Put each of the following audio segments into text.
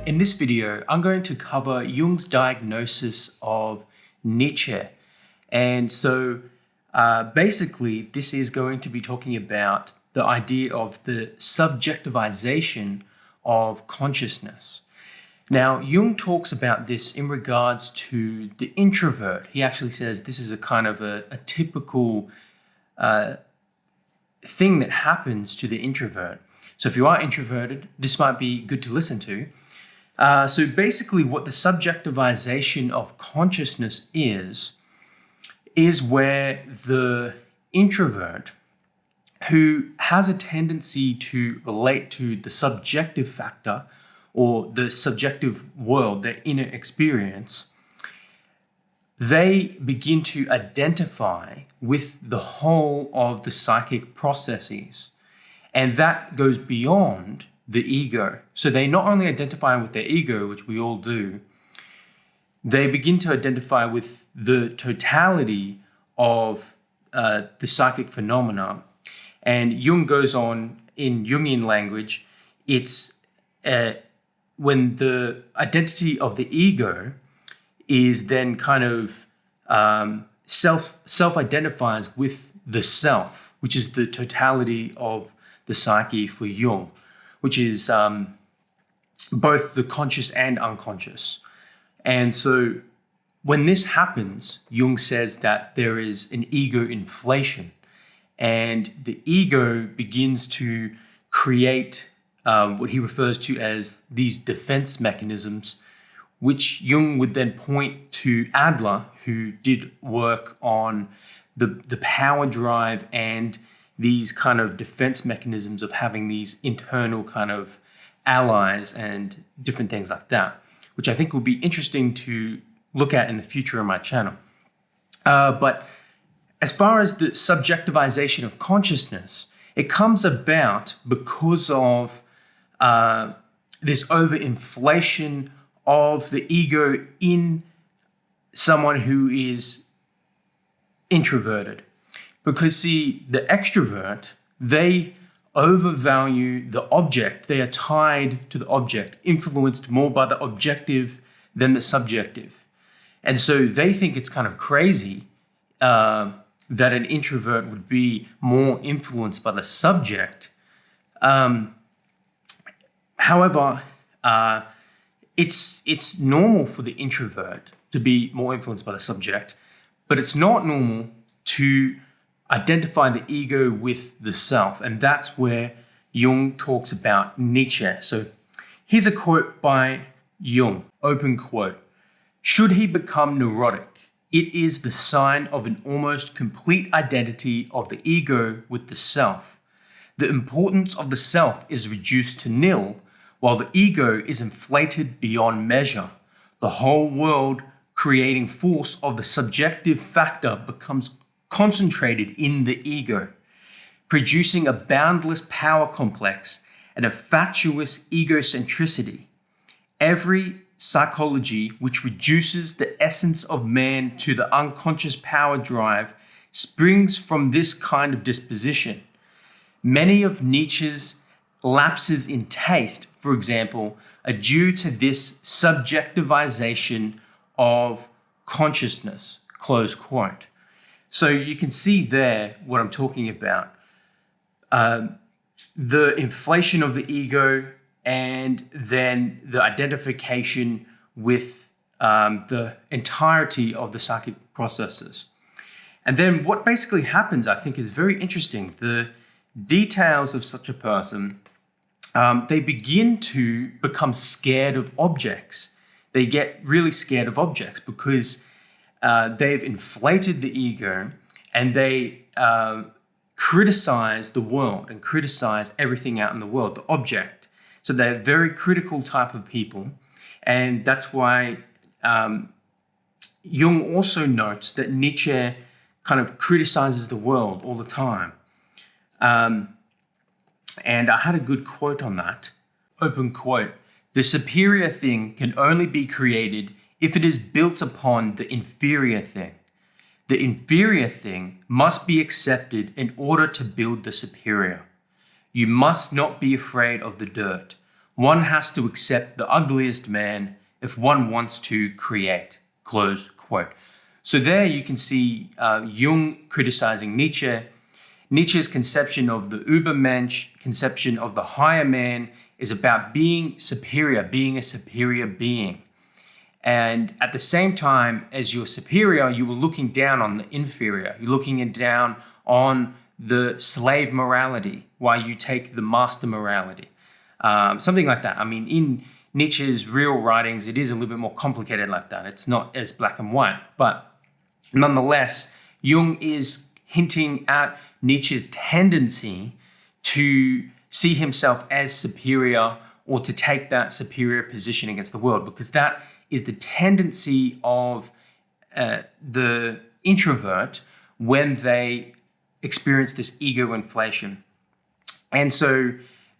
In this video, I'm going to cover Jung's diagnosis of Nietzsche. And so basically, this is going to be talking about the idea of the subjectivization of consciousness. Now, Jung talks about this in regards to the introvert. He actually says this is a kind of a typical thing that happens to the introvert. So if you are introverted, this might be good to listen to. So basically what the subjectivization of consciousness is where the introvert, who has a tendency to relate to the subjective factor or the subjective world, their inner experience, they begin to identify with the whole of the psychic processes. And that goes beyond the ego. So they not only identify with their ego, which we all do, they begin to identify with the totality of the psychic phenomena. And Jung goes on, in Jungian language, it's when the identity of the ego is then kind of self-identifies with the self, which is the totality of the psyche for Jung, which is both the conscious and unconscious. And so when this happens, Jung says that there is an ego inflation, and the ego begins to create what he refers to as these defense mechanisms, which Jung would then point to Adler, who did work on the power drive and these kind of defense mechanisms of having these internal kind of allies and different things like that, which I think will be interesting to look at in the future on my channel. But as far as the subjectivization of consciousness, it comes about because of this overinflation of the ego in someone who is introverted. Because see, the extrovert, they overvalue the object. They are tied to the object, influenced more by the objective than the subjective. And so they think it's kind of crazy that an introvert would be more influenced by the subject. However, it's normal for the introvert to be more influenced by the subject, but it's not normal to identify the ego with the self. And that's where Jung talks about Nietzsche. So here's a quote by Jung, open quote. "Should he become neurotic, it is the sign of an almost complete identity of the ego with the self. The importance of the self is reduced to nil, while the ego is inflated beyond measure. The whole world creating force of the subjective factor becomes concentrated in the ego, producing a boundless power complex and a fatuous egocentricity. Every psychology which reduces the essence of man to the unconscious power drive springs from this kind of disposition. Many of Nietzsche's lapses in taste, for example, are due to this subjectivization of consciousness," close quote. So you can see there what I'm talking about. The inflation of the ego and then the identification with the entirety of the psychic processes. And then what basically happens, I think, is very interesting. The details of such a person, they begin to become scared of objects. They get really scared of objects because they've inflated the ego and they criticize the world and criticize everything out in the world, the object. So they're a very critical type of people. And that's why Jung also notes that Nietzsche kind of criticizes the world all the time. And I had a good quote on that. Open quote. "The superior thing can only be created if it is built upon the inferior thing. The inferior thing must be accepted in order to build the superior. You must not be afraid of the dirt. one has to accept the ugliest man if one wants to create, close quote. So there you can see Jung criticizing Nietzsche. Nietzsche's conception of the Übermensch, conception of the higher man, is about being superior, being a superior being. And at the same time as you're superior, you were looking down on the inferior. You're looking down on the slave morality while you take the master morality. Something like that. I mean, in Nietzsche's real writings, it is a little bit more complicated like that. It's not as black and white. But nonetheless, Jung is hinting at Nietzsche's tendency to see himself as superior or to take that superior position against the world, because that is the tendency of the introvert when they experience this ego inflation. And so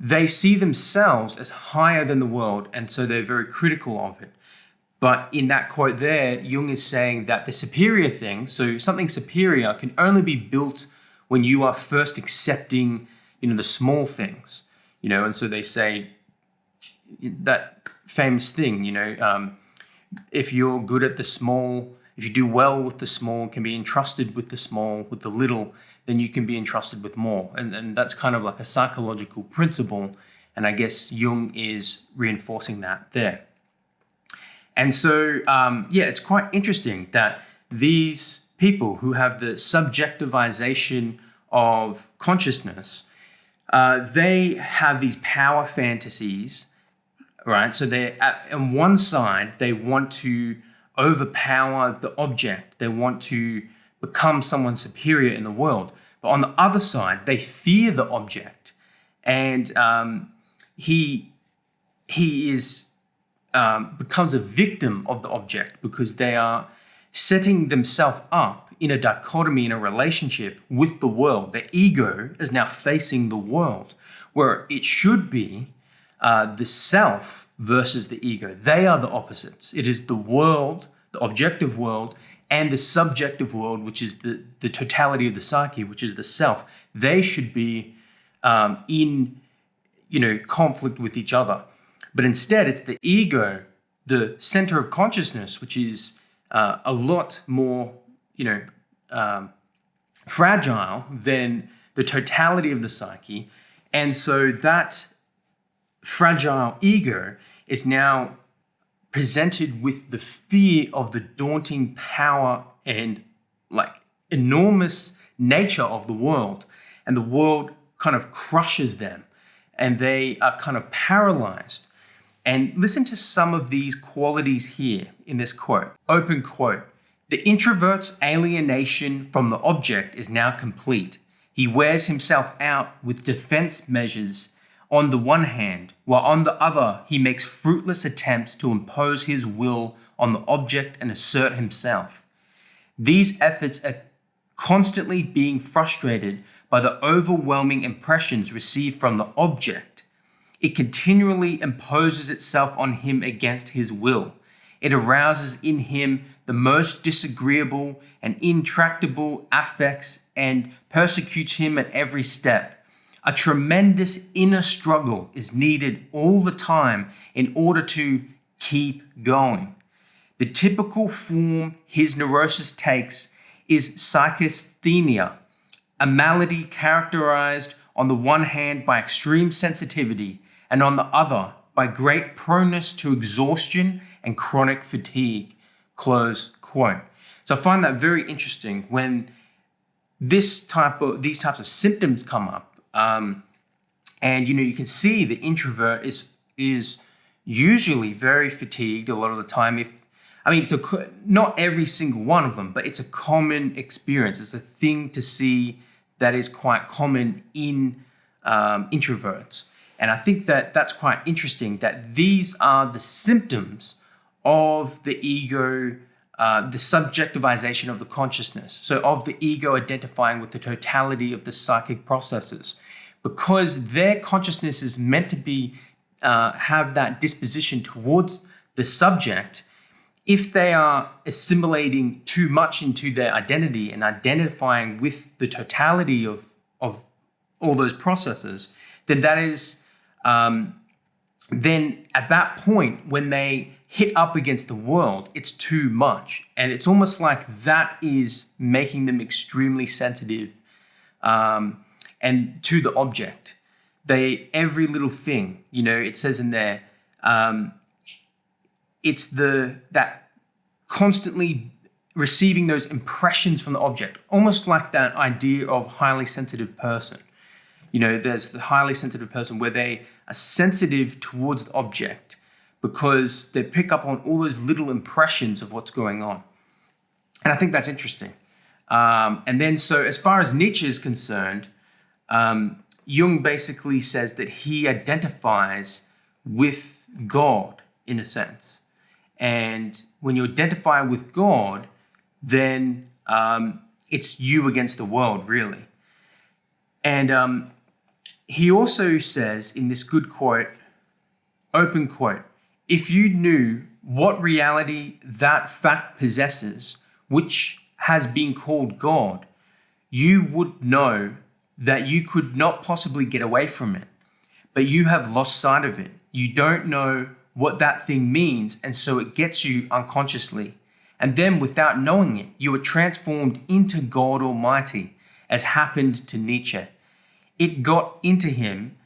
they see themselves as higher than the world, and so they're very critical of it. But in that quote there, Jung is saying that the superior thing, so something superior, can only be built when you are first accepting, the small things, and so they say that famous thing, if you're good at the small, if you do well with the small, can be entrusted with the small, with the little, then you can be entrusted with more. And that's kind of like a psychological principle. And I guess Jung is reinforcing that there. And so, it's quite interesting that these people who have the subjectivization of consciousness, they have these power fantasies, right? So on one side, they want to overpower the object. They want to become someone superior in the world. But on the other side, they fear the object. And he becomes a victim of the object because they are setting themselves up in a dichotomy, in a relationship with the world. The ego is now facing the world, where it should be the self versus the ego. They are the opposites. It is the world, the objective world, and the subjective world, which is the totality of the psyche, which is the self. They should be in conflict with each other. But instead, it's the ego, the center of consciousness, which is a lot more, fragile than the totality of the psyche. And so that fragile ego is now presented with the fear of the daunting power and enormous nature of the world. And the world kind of crushes them and they are kind of paralyzed. And listen to some of these qualities here in this quote. Open quote. The introvert's alienation from the object is now complete. He wears himself out with defense measures on the one hand, while on the other he makes fruitless attempts to impose his will on the object and assert himself. These efforts are constantly being frustrated by the overwhelming impressions received from the object. It continually imposes itself on him against his will. It arouses in him the most disagreeable and intractable affects and persecutes him at every step. A tremendous inner struggle is needed all the time in order to keep going. The typical form his neurosis takes is psychasthenia, a malady characterized on the one hand by extreme sensitivity and on the other by great proneness to exhaustion and chronic fatigue, close quote. So I find that very interesting when these types of symptoms come up. And you can see the introvert is usually very fatigued a lot of the time. Not every single one of them, but it's a common experience. It's a thing to see that is quite common in introverts. And I think that that's quite interesting, that these are the symptoms of the ego, the subjectivization of the consciousness. So of the ego identifying with the totality of the psychic processes. Because their consciousness is meant to be have that disposition towards the subject, if they are assimilating too much into their identity and identifying with the totality of all those processes, then that is then at that point, when they hit up against the world, it's too much. And it's almost like that is making them extremely sensitive and to the object. Every little thing, it says in there, it's that constantly receiving those impressions from the object, almost like that idea of highly sensitive person. There's the highly sensitive person where they are sensitive towards the object because they pick up on all those little impressions of what's going on. And I think that's interesting. And then, so as far as Nietzsche is concerned, Jung basically says that he identifies with God in a sense. And when you identify with God, then it's you against the world, really. And he also says in this good quote, open quote, if you knew what reality that fact possesses, which has been called God, you would know that you could not possibly get away from it, but you have lost sight of it. You don't know what that thing means, and so it gets you unconsciously. And then without knowing it, you are transformed into God Almighty, as happened to Nietzsche. It got into him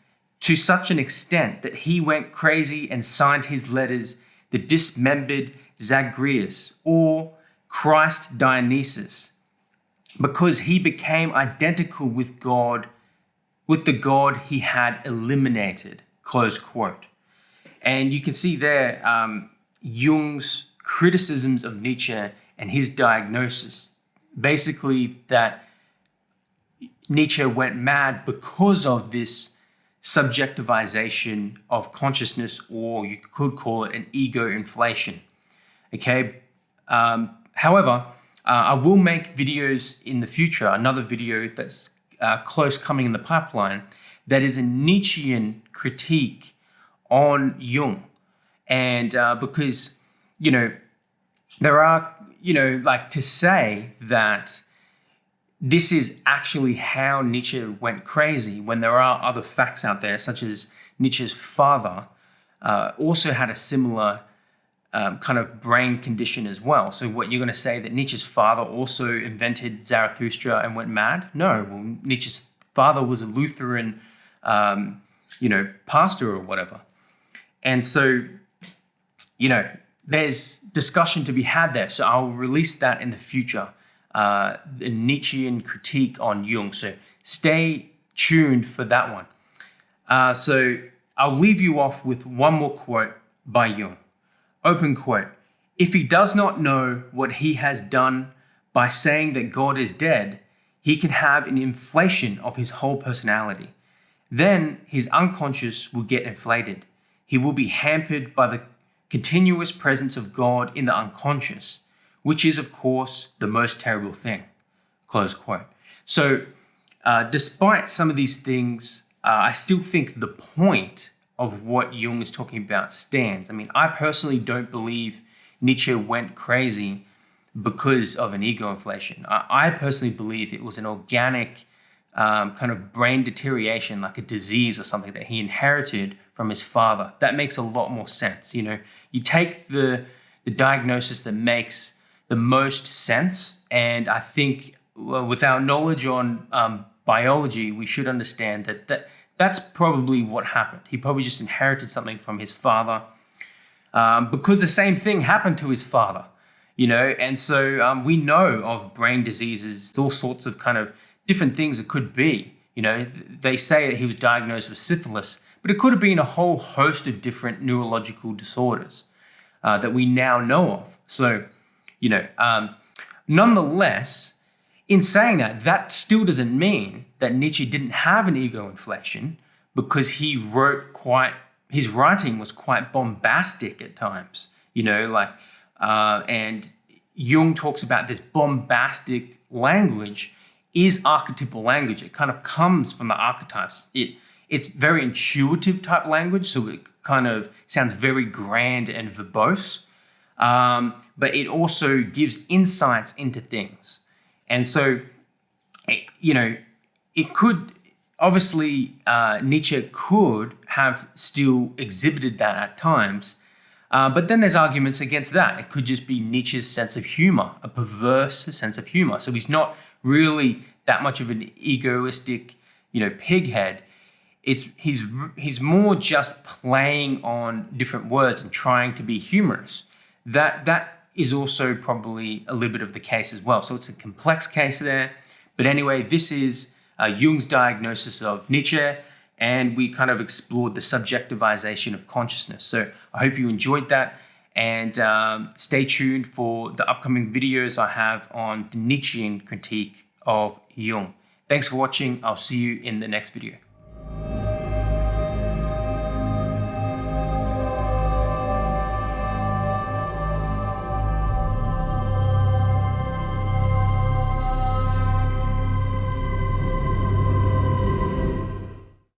to such an extent that he went crazy and signed his letters the dismembered Zagreus or Christ Dionysus, because he became identical with God, with the God he had eliminated, close quote. And you can see there Jung's criticisms of Nietzsche and his diagnosis, basically that Nietzsche went mad because of this subjectivization of consciousness, or you could call it an ego inflation. Okay. However, I will make videos in the future, another video that's close coming in the pipeline, that is a Nietzschean critique on Jung. And because, there are, like to say that this is actually how Nietzsche went crazy when there are other facts out there, such as Nietzsche's father also had a similar kind of brain condition as well. So what, you're going to say that Nietzsche's father also invented Zarathustra and went mad? No, well, Nietzsche's father was a Lutheran, pastor or whatever. And so, there's discussion to be had there. So I'll release that in the future, the Nietzschean critique on Jung. So stay tuned for that one. So I'll leave you off with one more quote by Jung. Open quote, if he does not know what he has done by saying that God is dead, he can have an inflation of his whole personality. Then his unconscious will get inflated. He will be hampered by the continuous presence of God in the unconscious, which is, of course, the most terrible thing. Close quote. So despite some of these things, I still think the point of what Jung is talking about stands. I mean, I personally don't believe Nietzsche went crazy because of an ego inflation. I personally believe it was an organic kind of brain deterioration, like a disease or something that he inherited from his father. That makes a lot more sense. You take the diagnosis that makes the most sense, and I think with our knowledge on biology, we should understand that's probably what happened. He probably just inherited something from his father because the same thing happened to his father, and so we know of brain diseases, all sorts of kind of different things it could be. They say that he was diagnosed with syphilis, but it could have been a whole host of different neurological disorders that we now know of. So, nonetheless, in saying that still doesn't mean that Nietzsche didn't have an ego inflation, because he his writing was quite bombastic at times, and Jung talks about this bombastic language is archetypal language. It kind of comes from the archetypes. It's very intuitive type language, so it kind of sounds very grand and verbose, but it also gives insights into things. And so, it could, obviously, Nietzsche could have still exhibited that at times. But then there's arguments against that. It could just be Nietzsche's sense of humor, a perverse sense of humor. So he's not really that much of an egoistic, pighead. He's more just playing on different words and trying to be humorous. That is also probably a little bit of the case as well. So it's a complex case there. But anyway, this is Jung's diagnosis of Nietzsche, and we kind of explored the subjectivization of consciousness. So I hope you enjoyed that, and stay tuned for the upcoming videos I have on the Nietzschean critique of Jung. Thanks for watching. I'll see you in the next video.